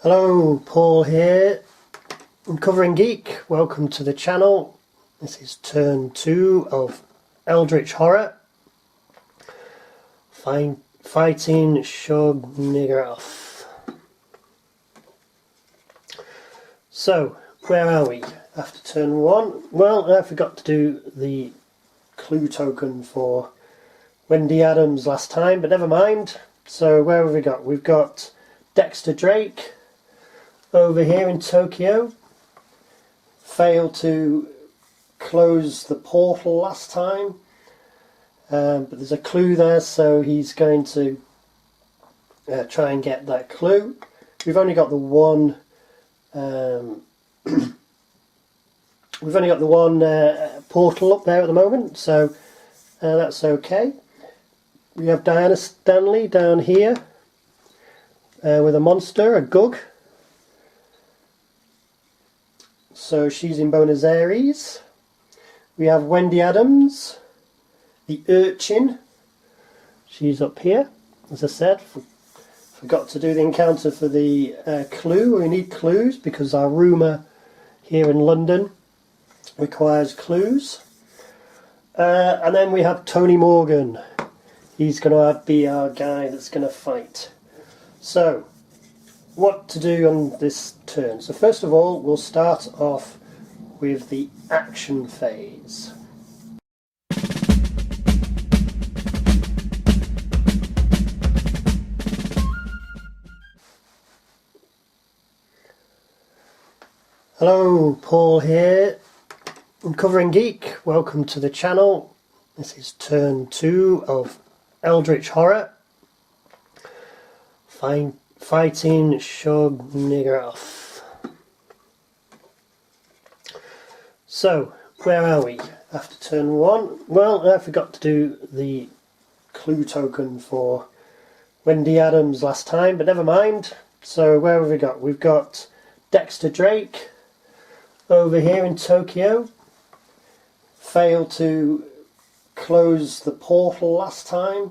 Hello, Paul here. I'm Covering Geek. Welcome to the channel. This is turn 2 of Eldritch Horror. Fighting Shub Niggurath. So, where are we? After turn 1. Well, I forgot to do the clue token for Wendy Adams last time, but never mind. So, where have we got? We've got Dexter Drake over here in Tokyo. Failed to close the portal last time, but there's a clue there, so he's going to try and get that clue. We've only got the one portal up there at the moment, so that's okay. We have Diana Stanley down here with a monster, a gug. So she's in Buenos Aires. We have Wendy Adams, the Urchin. She's up here, as I said. Forgot to do the encounter for the clue. We need clues because our rumour here in London requires clues. And then we have Tony Morgan. He's going to be our guy that's going to fight. So, what to do on this turn? So first of all, we'll start off with the action phase. Hello, Paul here. I'm Covering Geek. Welcome to the channel. This is turn 2 of Eldritch Horror. Fighting Shub Niggurath. So, where are we? After turn 1. Well, I forgot to do the clue token for Wendy Adams last time, but never mind. So, where have we got? We've got Dexter Drake over here in Tokyo. Failed to close the portal last time,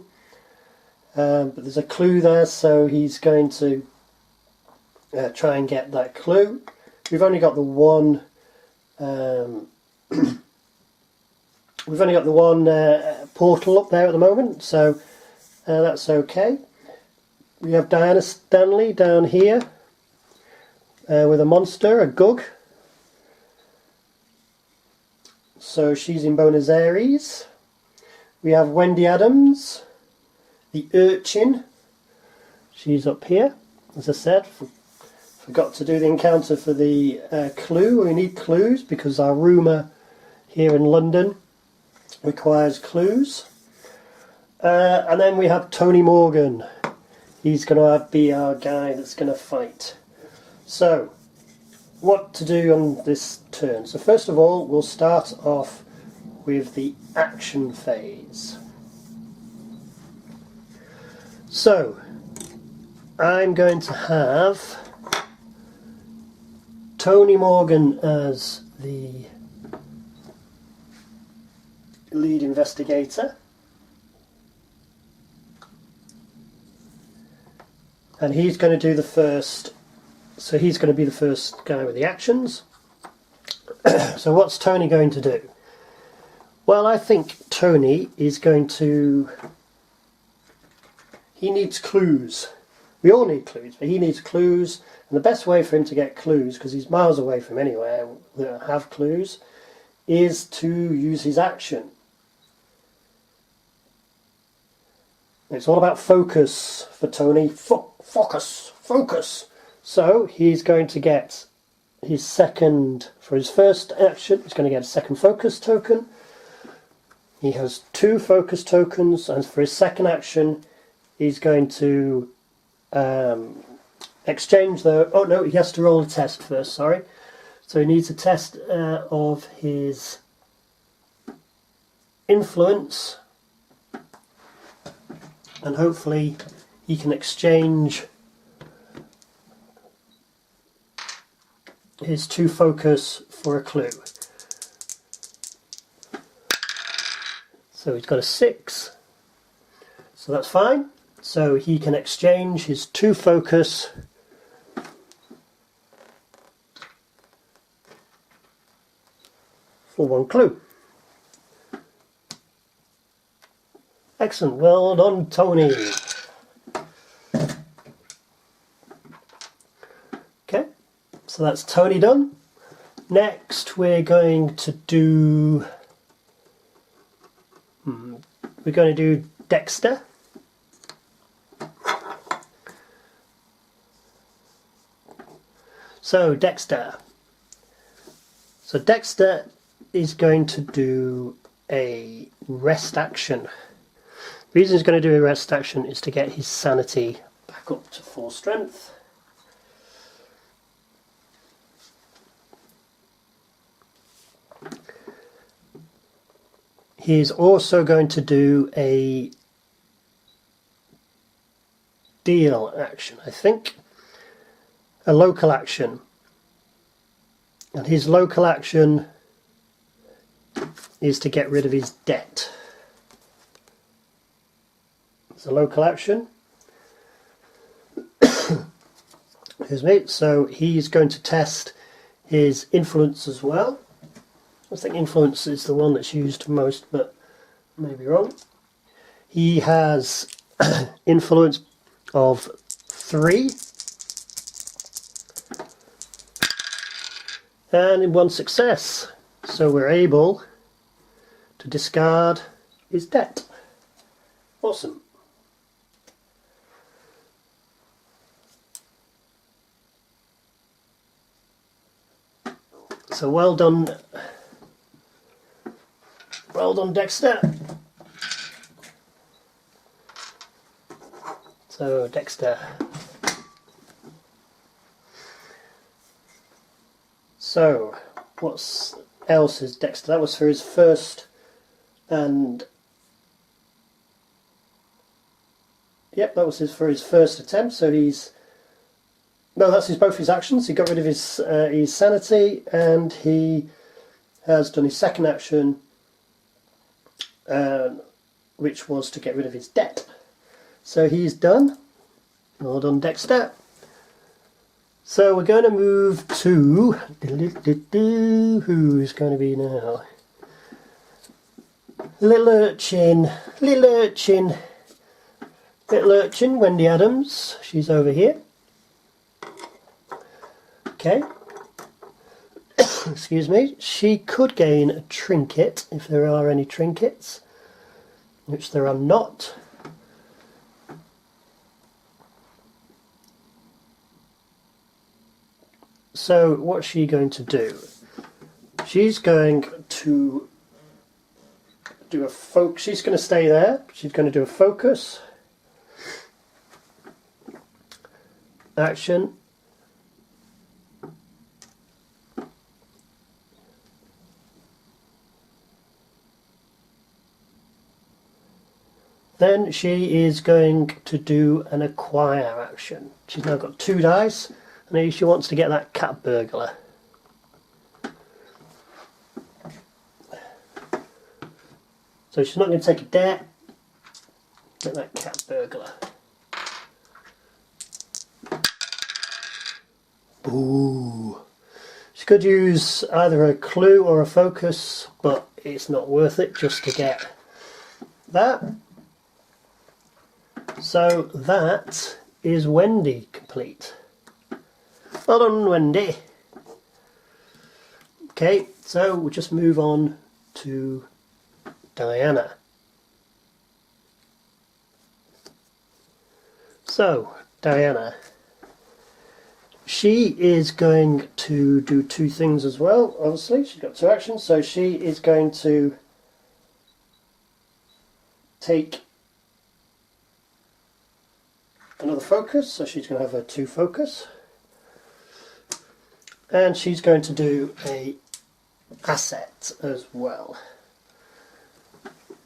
but there's a clue there, so he's going to try and get that clue. We've only got the one. Portal up there at the moment, so that's okay. We have Diana Stanley down here with a monster, a gug. So she's in Buenos Aires. We have Wendy Adams, the Urchin. She's up here, as I said. Forgot to do the encounter for the clue. We need clues because our rumour here in London requires clues. And then we have Tony Morgan. He's going to be our guy that's going to fight. So, what to do on this turn? So first of all, we'll start off with the action phase. So, I'm going to have Tony Morgan as the lead investigator, and he's going to do the first. So he's going to be the first guy with the actions. So what's Tony going to do? Well, I think Tony is going to... He needs clues. We all need clues, but he needs clues. And the best way for him to get clues, because he's miles away from anywhere that have clues, is to use his action. It's all about focus for Tony. Focus! Focus! So he's going to get his second, for his first action, he's going to get a second focus token. He has 2 focus tokens, and for his second action, he's going to exchange the... Oh no, he has to roll a test first, sorry. So he needs a test of his influence, and hopefully he can exchange his 2 focus for a clue. So he's got a 6, so that's fine. So he can exchange his 2 focus for 1 clue. Excellent, well done, Tony. Okay, so that's Tony done. Next we're going to do Dexter. So Dexter is going to do a rest action. The reason he's going to do a rest action is to get his sanity back up to full strength. He's also going to do a deal action, I think. A local action. And his local action is to get rid of his debt. It's a local action. Excuse me. So he's going to test his influence as well. I think influence is the one that's used most, but I may be wrong. He has influence of 3. And in 1 success. So we're able to discard his debt. Awesome. So well done. Well done, Dexter. So, Dexter. So, what else is Dexter? That was for his first, and yep, that was for his first attempt. So that's both his actions. He got rid of his sanity, and he has done his second action, which was to get rid of his debt. So he's done. Well done, Dexter. So we're going to move to who's going to be now? Little Urchin, Wendy Adams. She's over here. Okay. Excuse me. She could gain a trinket if there are any trinkets, which there are not. So what's she going to do? She's going to do a focus. She's going to stay there. She's going to do a focus action. Then she is going to do an acquire action. She's now got 2 dice, and she wants to get that cat burglar. So she's not going to take a debt. Get that cat burglar. Ooh. She could use either a clue or a focus, but it's not worth it just to get that. So that is Wendy complete. Well done, Wendy. Okay, so we'll just move on to Diana. So, Diana. She is going to do 2 things as well, obviously. She's got 2 actions, so she is going to take another focus, so she's going to have her 2 focus. And she's going to do a asset as well.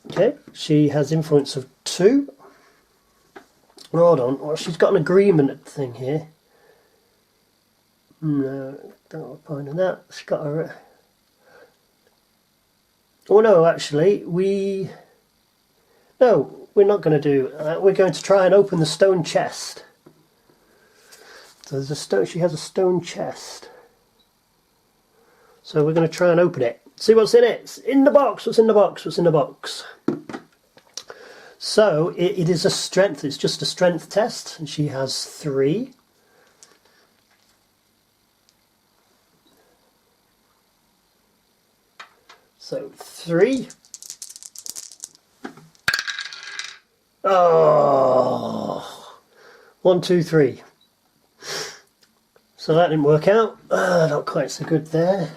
Okay, she has influence of 2. Hold on, well, she's got an agreement thing here. No, don't have a point in that. She's got a... Oh no, actually, no, we're not going to do. We're going to try and open the stone chest. So there's a stone. She has a stone chest. So we're going to try and open it. See what's in it. It's in the box. What's in the box? What's in the box? So it is a strength. It's just a strength test, and she has 3. So 3. Oh, 1, 2, 3. So that didn't work out. Not quite so good there.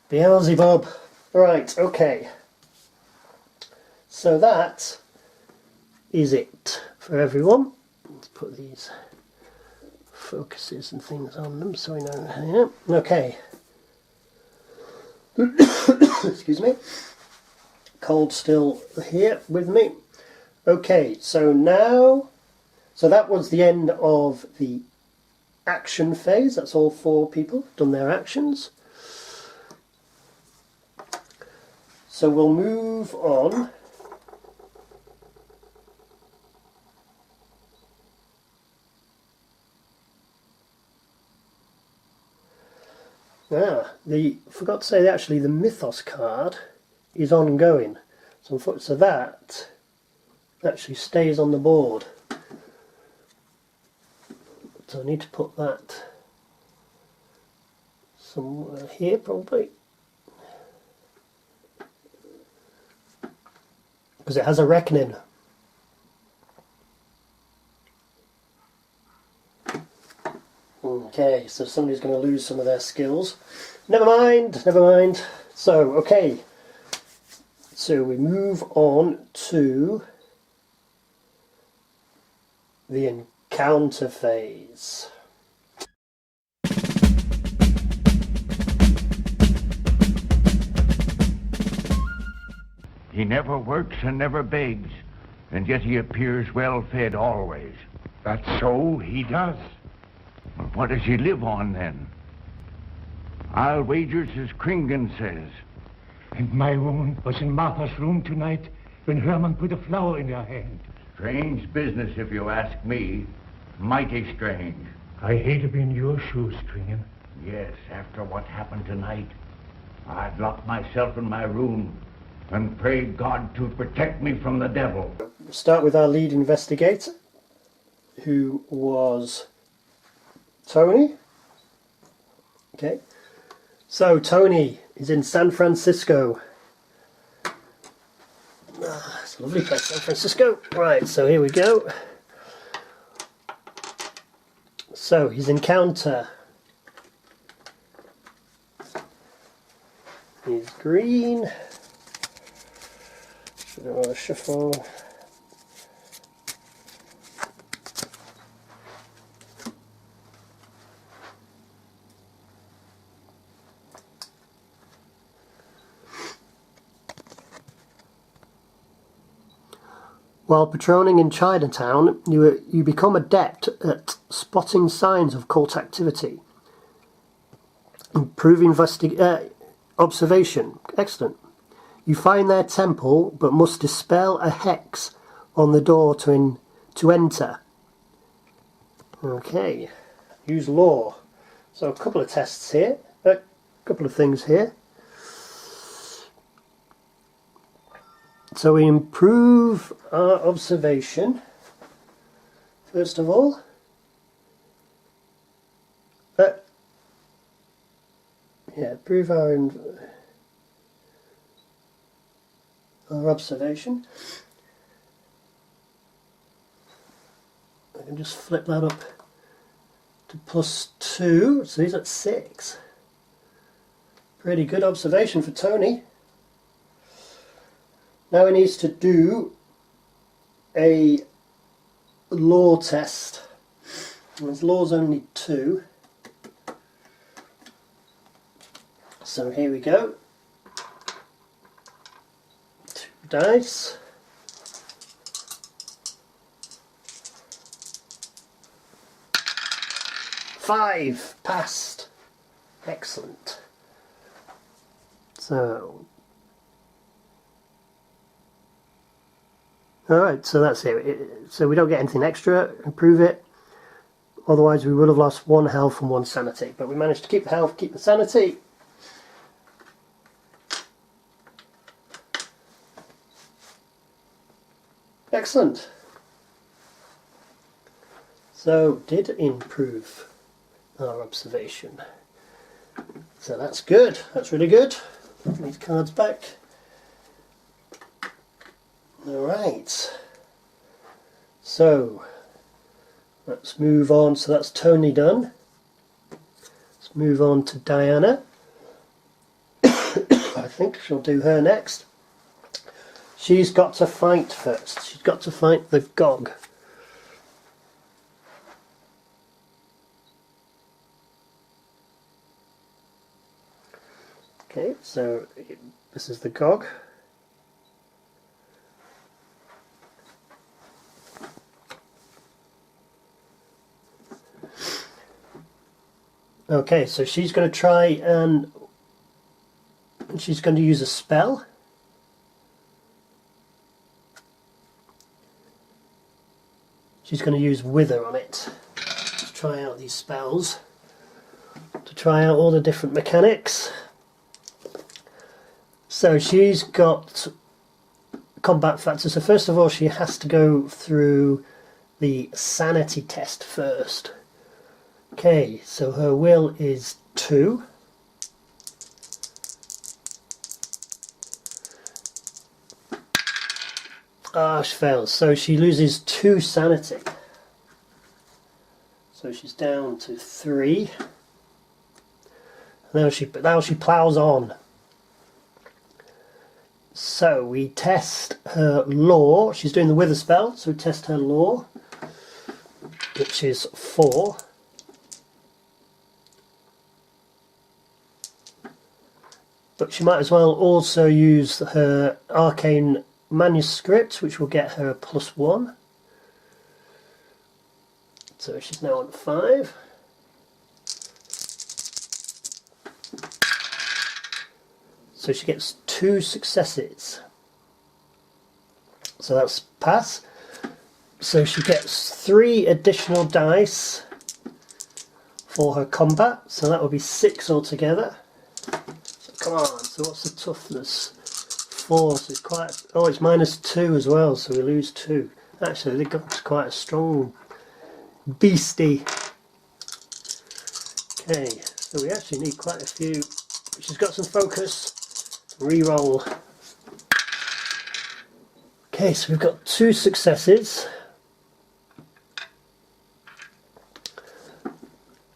Beelzebub. Right, okay. So that is it for everyone. Let's put these focuses and things on them so we know. Yeah. Okay. Excuse me. Cold still here with me. Okay, so now, so that was the end of the action phase. That's all 4 people done their actions. So we'll move on. Forgot to say actually the Mythos card is ongoing. So that actually stays on the board. So I need to put that somewhere here probably. Because it has a reckoning. Okay, so somebody's going to lose some of their skills. Never mind, never mind. So, okay. So we move on to the encounter phase. He never works and never begs, and yet he appears well fed always. That's so, he does. Well, what does he live on then? I'll wager as Kringen says. And my woman was in Martha's room tonight when Herman put a flower in her hand. Strange business, if you ask me. Mighty strange. I hate to be in your shoes, Kringen. Yes, after what happened tonight, I'd lock myself in my room and pray God to protect me from the devil. We'll start with our lead investigator, who was Tony. Okay. So Tony is in San Francisco. It's a lovely place, San Francisco. Right, so here we go. So his encounter is green. Should I want to shuffle? While patrolling in Chinatown, you become adept at spotting signs of cult activity. Improve observation. Excellent. You find their temple, but must dispel a hex on the door to enter. Okay. Use law. So a couple of tests here. A couple of things here. So we improve our observation, first of all. Improve our observation. I can just flip that up to +2, so he's at 6. Pretty good observation for Tony. Now he needs to do a law test. And his law's only 2. So here we go. 2 dice. Five passed. Excellent. So. Alright, so that's it. So we don't get anything extra, improve it. Otherwise we would have lost 1 health and 1 sanity. But we managed to keep the health, keep the sanity. Excellent. So, did improve our observation. So that's good. That's really good. Put these cards back. Alright. So, let's move on. So that's Tony done. Let's move on to Diana. I think she'll do her next. She's got to fight first. She's got to fight the Gog. Okay, so this is the Gog. Okay, so she's going to try and she's going to use a spell. She's going to use Wither on it to try out these spells, to try out all the different mechanics. So she's got combat factors. So first of all, she has to go through the sanity test first. Okay, so her will is 2. Ah, she fails. So she loses 2 sanity. So she's down to 3. Now she plows on. So we test her lore. She's doing the Wither spell, so we test her lore, which is 4. But she might as well also use her arcane manuscript, which will get her a +1. So she's now on 5. So she gets 2 successes. So that's pass. So she gets 3 additional dice for her combat. So that will be 6 altogether. So come on. So what's the toughness? 4. So it's quite. Oh, it's -2 as well. So we lose 2. Actually, they got quite a strong beastie. Okay. So we actually need quite a few. She's got some focus. Reroll. Okay, so we've got 2 successes.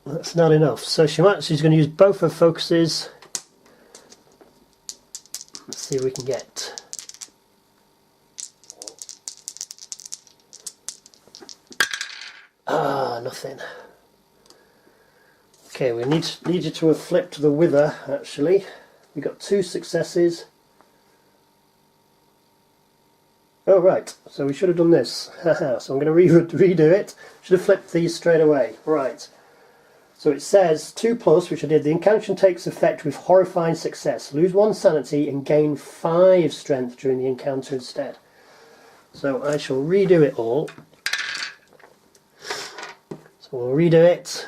That's not enough. So she's going to use both her focuses. Let's see if we can get. Ah, nothing. Okay, we need you to have flipped the Wither, actually. We got 2 successes. Oh right, so we should have done this. So I'm going to redo it. Should have flipped these straight away. Right. So it says 2+, which I did. The encounter takes effect with horrifying success. Lose 1 sanity and gain 5 strength during the encounter instead. So I shall redo it all. So we'll redo it.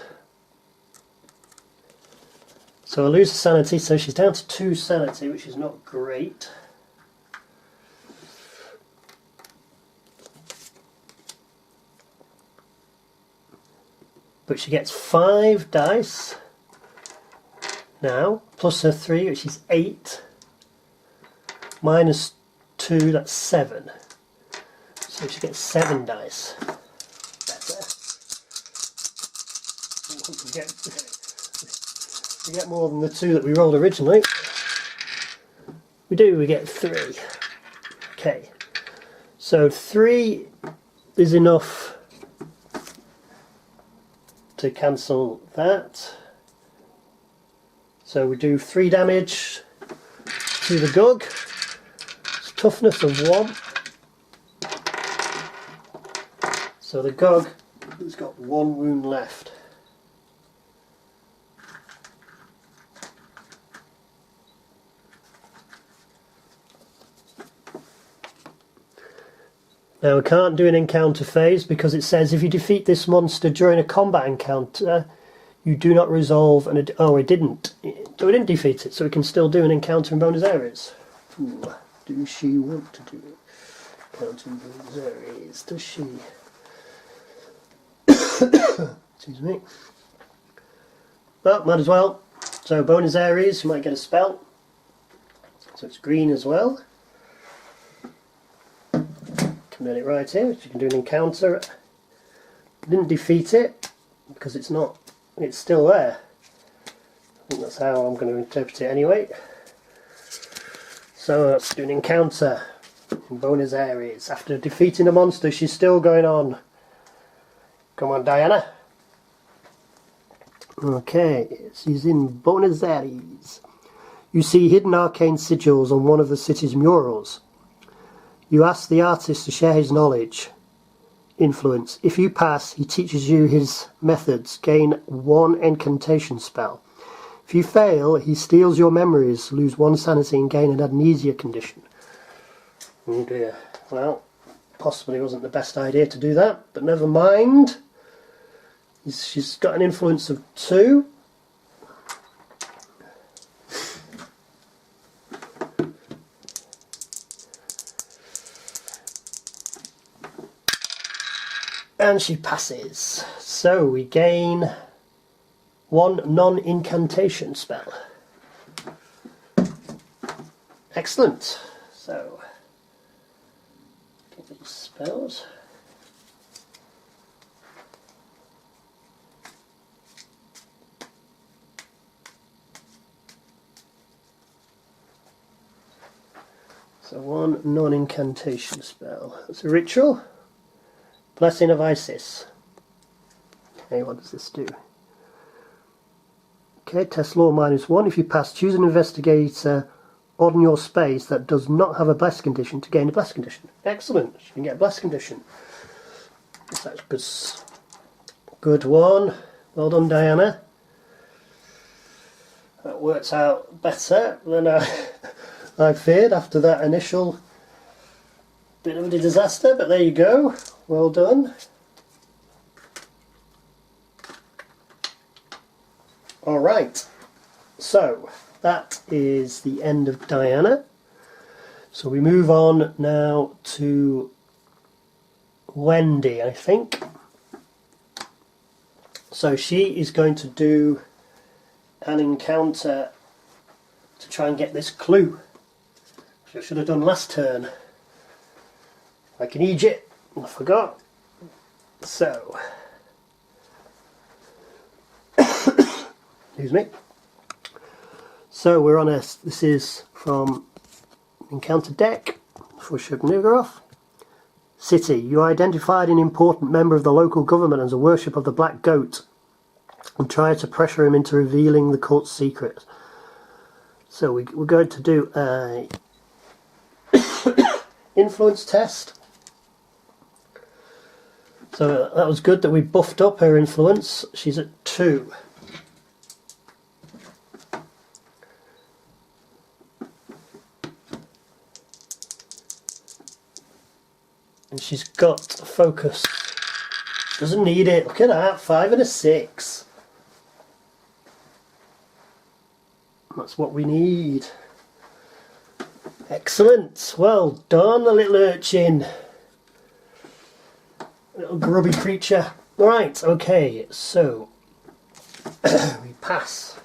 So I lose sanity, so she's down to 2 sanity, which is not great. But she gets 5 dice now, plus her 3, which is 8, -2, that's 7. So she gets 7 dice. Better. We get more than the 2 that we rolled originally. We get 3. Okay. So 3 is enough to cancel that. So we do 3 damage to the Gug. It's toughness of 1. So the Gug has got 1 wound left. Now we can't do an encounter phase because it says if you defeat this monster during a combat encounter, you do not resolve an... Oh, it didn't. So we didn't defeat it, so we can still do an encounter in bonus areas. Ooh, do she want to do it? encounter in Buenos Aires, does she? Excuse me. Well, might as well. So Buenos Aires, you might get a spell. So it's green as well. Commit it right here. So you can do an encounter. Didn't defeat it because it's still there. I think that's how I'm going to interpret it anyway. So let's do an encounter in Buenos Aires. After defeating a monster, she's still going on. Come on, Diana. Okay, she's in Buenos Aires. You see hidden arcane sigils on one of the city's murals. You ask the artist to share his knowledge, influence. If you pass, he teaches you his methods. Gain 1 incantation spell. If you fail, he steals your memories, lose 1 sanity and gain an amnesia condition. Oh dear. Well, possibly wasn't the best idea to do that, but never mind. She's got an influence of 2. And she passes. So we gain 1 non-incantation spell. Excellent. So, get these spells. So 1 non-incantation spell. That's a ritual. Blessing of Isis. Okay, what does this do? Okay, test law -1. If you pass, choose an investigator on your space that does not have a bless condition to gain a bless condition. Excellent. You can get a bless condition. That's good one. Well done, Diana. That works out better than I feared after that initial bit of a disaster, but there you go. Well done. Alright, so that is the end of Diana. So we move on now to Wendy, I think. So she is going to do an encounter to try and get this clue, which I should have done last turn. Like in Egypt. I forgot. So, excuse me. So we're on this is from Encounter deck for Shub Niggurath. City. You identified an important member of the local government as a worship of the Black Goat and tried to pressure him into revealing the cult's secret. So we're going to do a influence test. So that was good that we buffed up her influence. She's at 2. And she's got focus. Doesn't need it. Look at that. 5 and a 6. That's what we need. Excellent. Well done, the little urchin. Little grubby creature. Right, okay, so we pass.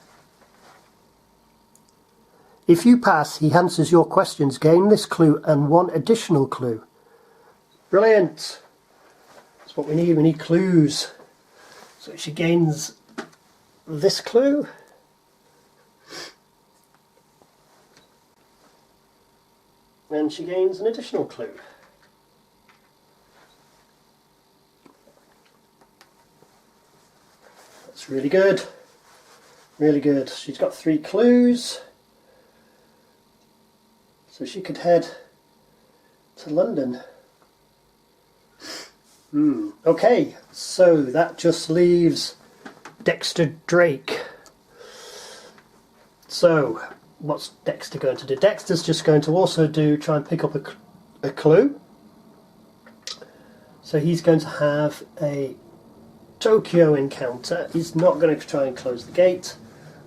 If you pass, he answers your questions. Gain this clue and 1 additional clue. Brilliant. That's what we need. We need clues. So she gains this clue. And she gains an additional clue. That's really good. Really good. She's got 3 clues. So she could head to London. Okay, so that just leaves Dexter Drake. So, what's Dexter going to do? Dexter's just going to also try and pick up a clue. So he's going to have a Tokyo encounter. He's not going to try and close the gate.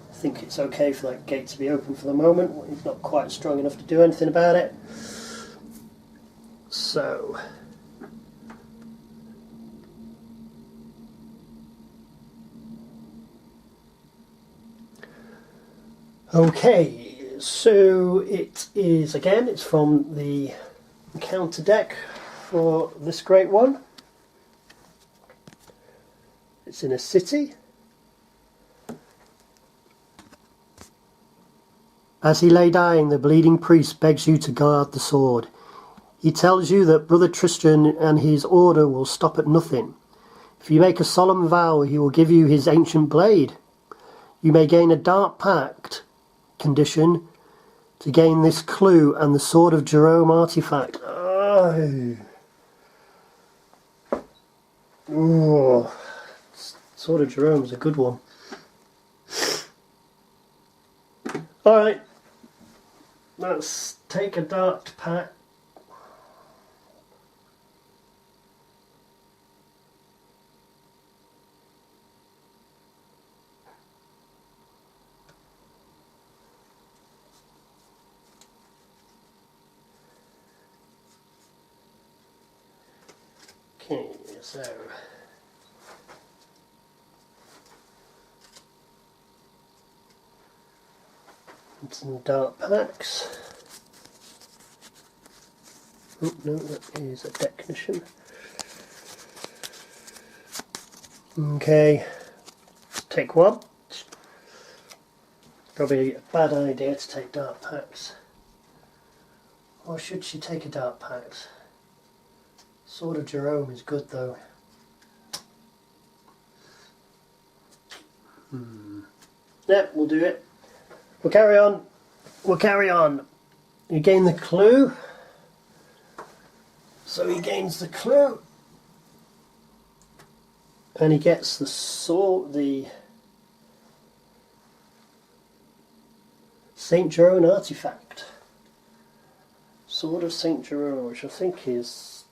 I think it's okay for that gate to be open for the moment. He's not quite strong enough to do anything about it. So okay, so it is, again, it's from the encounter deck for this great one. It's in a city. As he lay dying, the bleeding priest begs you to guard the sword. He tells you that Brother Tristan and his order will stop at nothing. If you make a solemn vow, he will give you his ancient blade. You may gain a dark pact condition to gain this clue and the Sword of Jerome artifact. Oh. Ooh. Sword of Jerome's a good one. Alright, let's take a dark pact. Okay, so some dark packs. Oh no, that is a technician. Okay, let's take one. Probably a bad idea to take dark packs. Or should she take a dark packs? Sword of Jerome is good though. Yep, we'll do it. We'll carry on. We'll carry on. You gain the clue. So he gains the clue. And he gets the sword, the St. Jerome artifact. Sword of St. Jerome, which I think is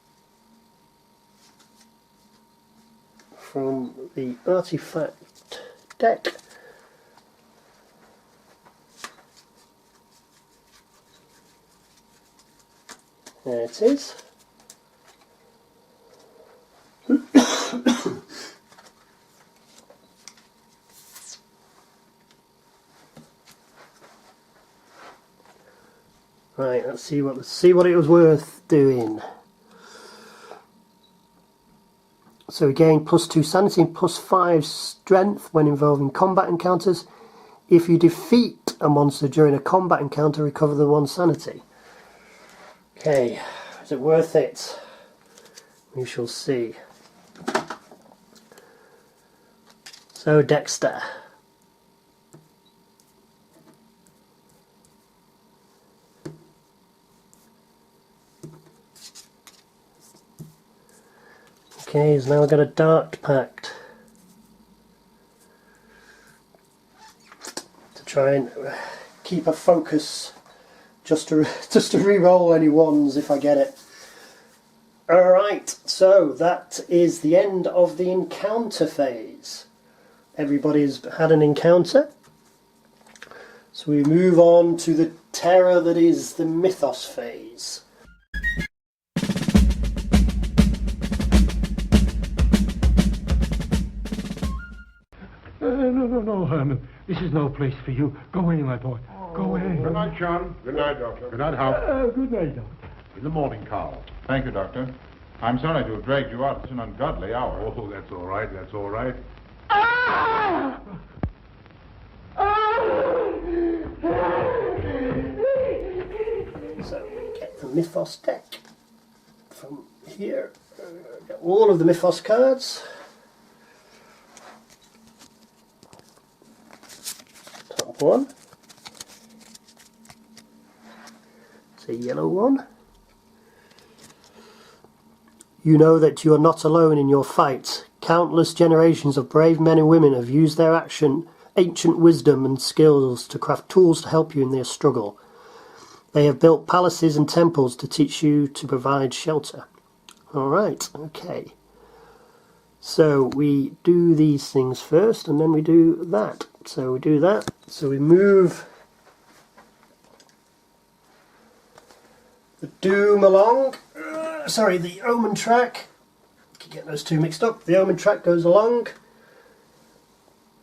from the artifact deck. There it is. Right, let's see what it was worth doing. So we gain +2 sanity and +5 strength when involved in combat encounters. If you defeat a monster during a combat encounter, recover the 1 sanity. Okay, is it worth it? We shall see. So Dexter. Okay, he's now got a dark pact to try and keep a focus, just to re-roll any ones if I get it. Alright, so that is the end of the encounter phase. Everybody's had an encounter. So we move on to the terror that is the mythos phase. No, Herman. This is no place for you. Go away, my boy. Go away. Good night, John. Good night, Doctor. Good night, Hal. Good night, Doctor. In the morning, Carl. Thank you, Doctor. I'm sorry to have dragged you out. It's an ungodly hour. Oh, that's all right. That's all right. So we get the mythos deck from here. Get all of the mythos cards. Top one. It's a yellow one. You know that you are not alone in your fight. Countless generations of brave men and women have used their ancient wisdom and skills to craft tools to help you in their struggle. They have built palaces and temples to teach you to provide shelter. Alright, okay. So we do these things first and then we do that. So we do that. So we move the Doom along. sorry, the Omen track. Keep getting those two mixed up. The Omen track goes along.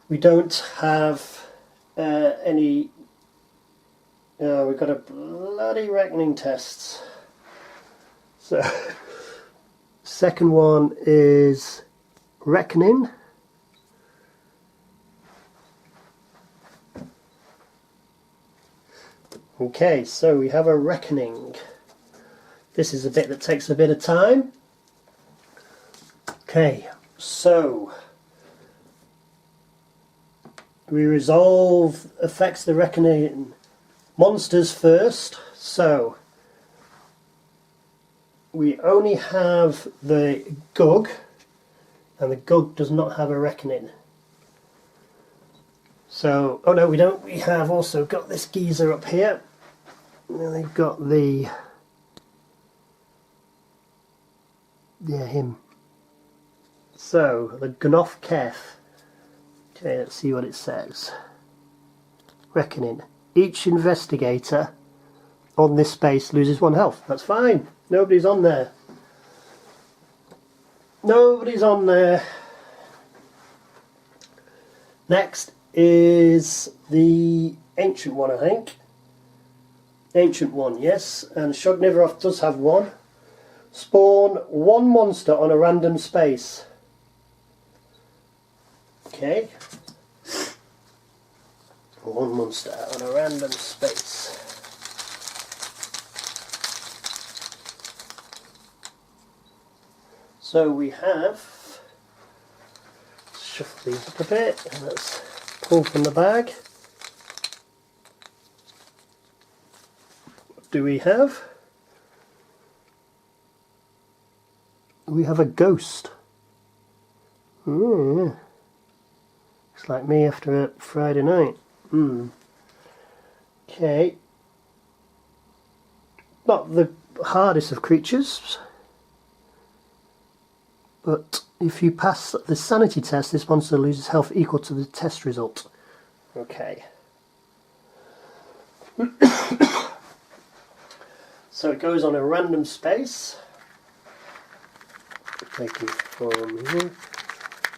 We don't have any. We've got a bloody reckoning tests. So, second one is reckoning. Okay, so we have a reckoning. This is a bit that takes a bit of time. Okay, so we resolve affects the reckoning monsters first. So we only have the Gug, and the Gug does not have a reckoning. So, oh no, we don't. We have also got this geezer up here. And they've got the, yeah, him. So, the Gnoth Keth. Okay, let's see what it says. Reckoning. Each investigator on this space loses 1 health. That's fine. Nobody's on there. Nobody's on there. Next is the Ancient one, I think. Ancient one, yes. And Shub Niggurath does have one. Spawn 1 monster on a random space. Okay. 1 monster on a random space. So we have, let's shuffle these up a bit and let's pull from the bag. What do we have? We have a ghost. Ooh. It's like me after a Friday night. Okay. Not the hardest of creatures, but if you pass the sanity test, this monster loses health equal to the test result. Okay. So it goes on a random space. Taking from here.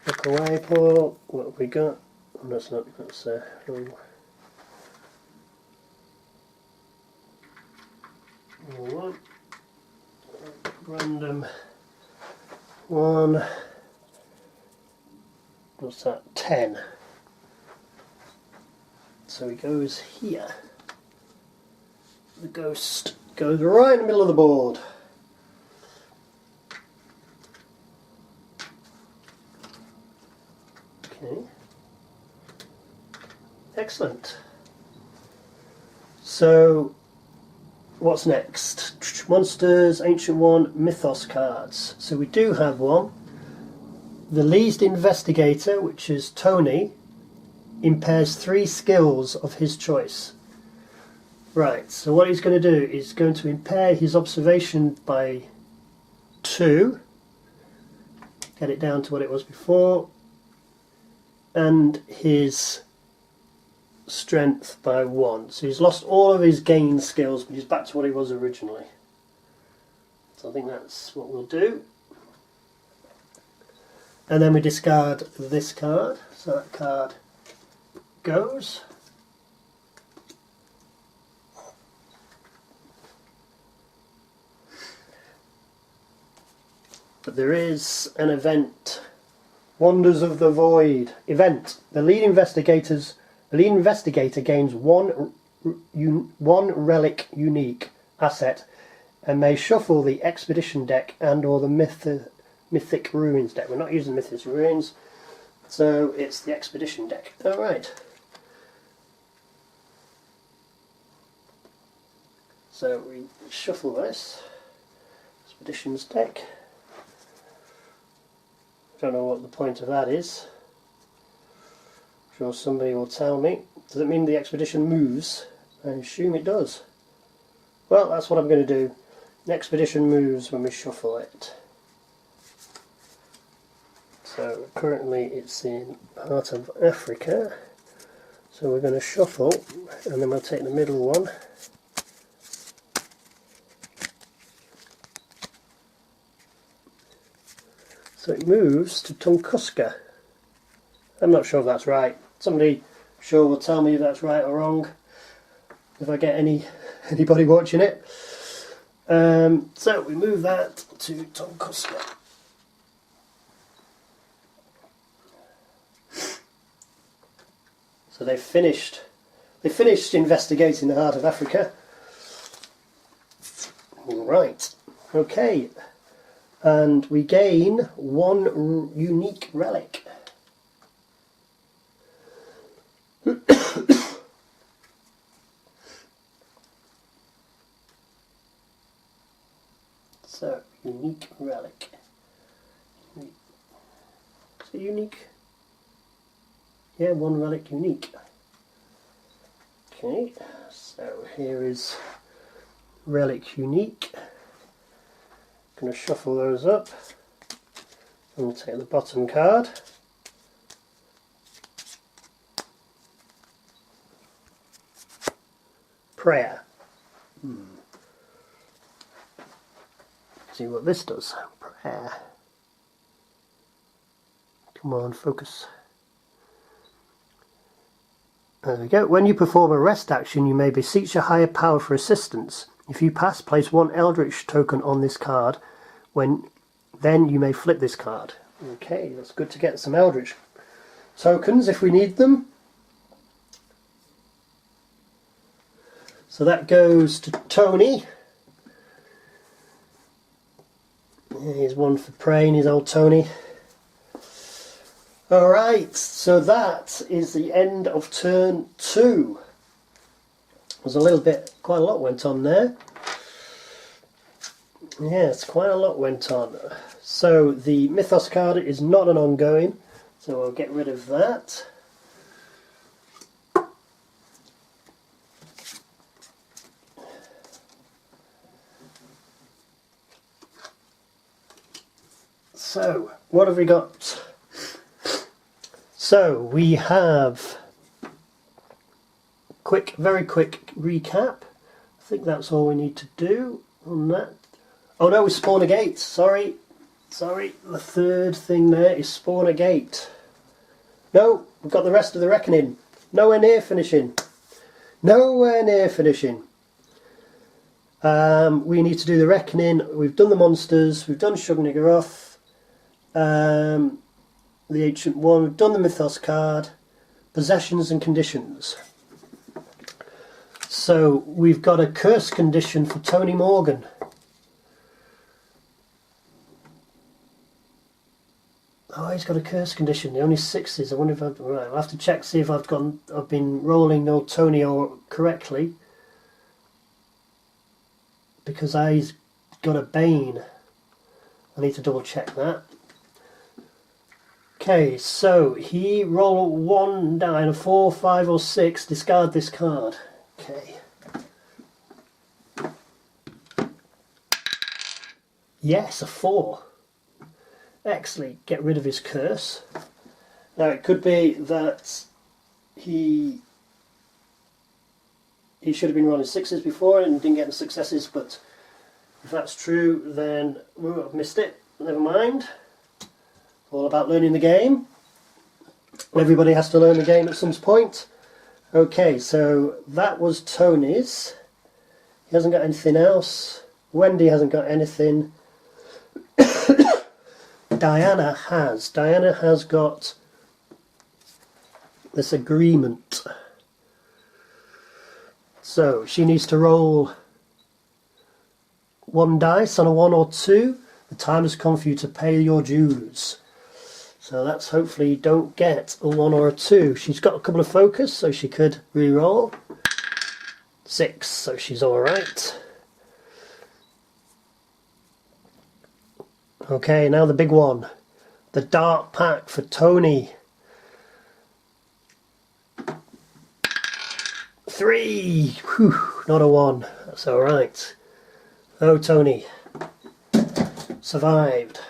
Look away, Paul. What have we got? Oh, that's not. That's one. Random one. What's that? 10. So he goes here. The ghost goes right in the middle of the board. Okay. Excellent. So, what's next? Monsters, Ancient One, Mythos cards. So we do have one. The least investigator, which is Tony, impairs 3 skills of his choice. Right, so what he's going to do is going to impair his observation by 2, get it down to what it was before, and his strength by 1. So he's lost all of his gain skills, but he's back to what he was originally. So I think that's what we'll do. And then we discard this card, so that card goes. But there is an event. Wonders of the Void. Event. The lead investigator gains one relic unique asset and may shuffle the expedition deck and or the mythic ruins deck. We're not using mythic ruins, so it's the expedition deck. Alright. So we shuffle this. Expeditions deck. Don't know what the point of that is. I'm sure somebody will tell me. Does it mean the expedition moves? I assume it does. Well, that's what I'm going to do. The expedition moves when we shuffle it. So currently it's in part of Africa. So we're going to shuffle and then we'll take the middle one. So it moves to Tunguska. I'm not sure if that's right. Somebody sure will tell me if that's right or wrong, if I get anybody watching it. So we move that to Tunguska. So they've finished investigating the heart of Africa. Right, okay. And we gain one unique relic. So, unique relic. Is it unique? Yeah, one relic unique. Okay, so here is relic unique. Going to shuffle those up. And we'll take the bottom card. Prayer. See what this does. Prayer. Come on, focus. There we go. When you perform a rest action, you may beseech a higher power for assistance. If you pass, place one Eldritch token on this card. Then you may flip this card. Okay, that's good to get some Eldritch tokens if we need them. So that goes to Tony. Here's one for praying, his old Tony. Alright, so that is the end of turn 2. There's quite a lot went on there. Yes, quite a lot went on. So the Mythos card is not an ongoing, so I'll get rid of that. So, what have we got? So, we have very quick recap. I think that's all we need to do on that. Oh no, we spawn a gate. Sorry, the third thing there is spawn a gate. No, we've got the rest of the reckoning. Nowhere near finishing. Nowhere near finishing. We need to do the reckoning. We've done the monsters. We've done Shub Niggurath. The ancient one. We've done the Mythos card. Possessions and conditions. So we've got a curse condition for Tony Morgan. Oh, he's got a curse condition. The only 6s. I wonder if right, I'll have to check, see if I've been rolling old Tony correctly, because he's got a Bane. I need to double check that. Okay, so he roll one die, a 4, 5, or 6. Discard this card. Okay. Yes, a 4. Excellent. Get rid of his curse. Now it could be that he should have been rolling 6s before and didn't get the successes, but if that's true, then I've missed it. Never mind. All about learning the game. Everybody has to learn the game at some point. Okay, so that was Tony's. He hasn't got anything else. Wendy hasn't got anything. Diana has. Diana has got this agreement. So she needs to roll 1 dice on a 1 or 2. The time has come for you to pay your dues. So that's hopefully you don't get a 1 or a 2. She's got a couple of focus, so she could re-roll. 6, so she's alright. Okay, now the big one. The Dark Pack for Tony. 3! Whew, not a 1. That's alright. Oh, Tony. Survived.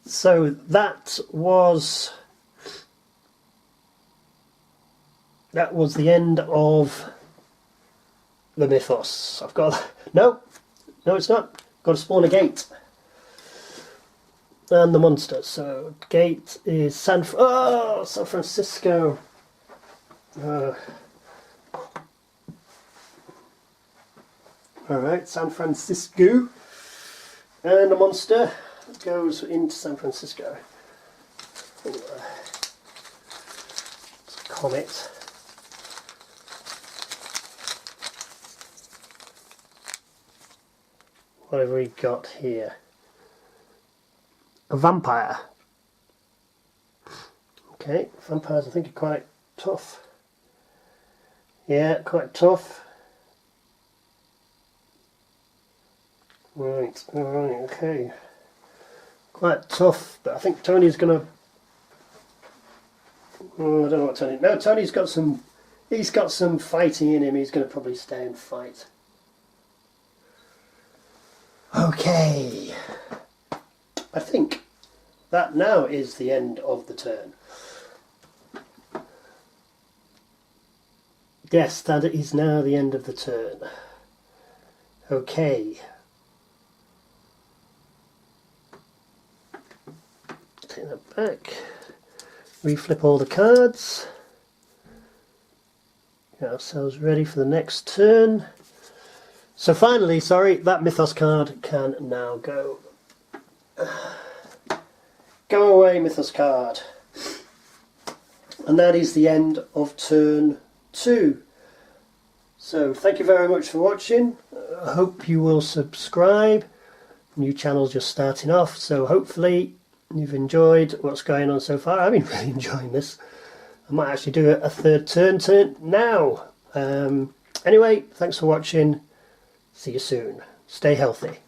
So that was the end of the Mythos. I've got... No, it's not. Got to spawn a gate. and the monster. So gate is San Francisco. Alright, San Francisco. And the monster goes into San Francisco. It's a comet. What have we got here? A vampire. Okay, vampires I think are quite tough. Yeah, quite tough. Right, okay. Quite tough, but I think Tony's gonna... Oh, I don't know what Tony... No, Tony's got some... He's got some fighting in him. He's gonna probably stay and fight. Okay. I think that now is the end of the turn. Yes, that is now the end of the turn. Okay. Take that back. Reflip all the cards. Get ourselves ready for the next turn. So finally, sorry, that Mythos card can now go. Go away, Mythos card. And that is the end of turn 2. So thank you very much for watching. I hope you will subscribe. New channel's just starting off, so hopefully you've enjoyed what's going on so far. I've been really enjoying this. I might actually do a third turn now. Anyway, thanks for watching. See you soon. Stay healthy.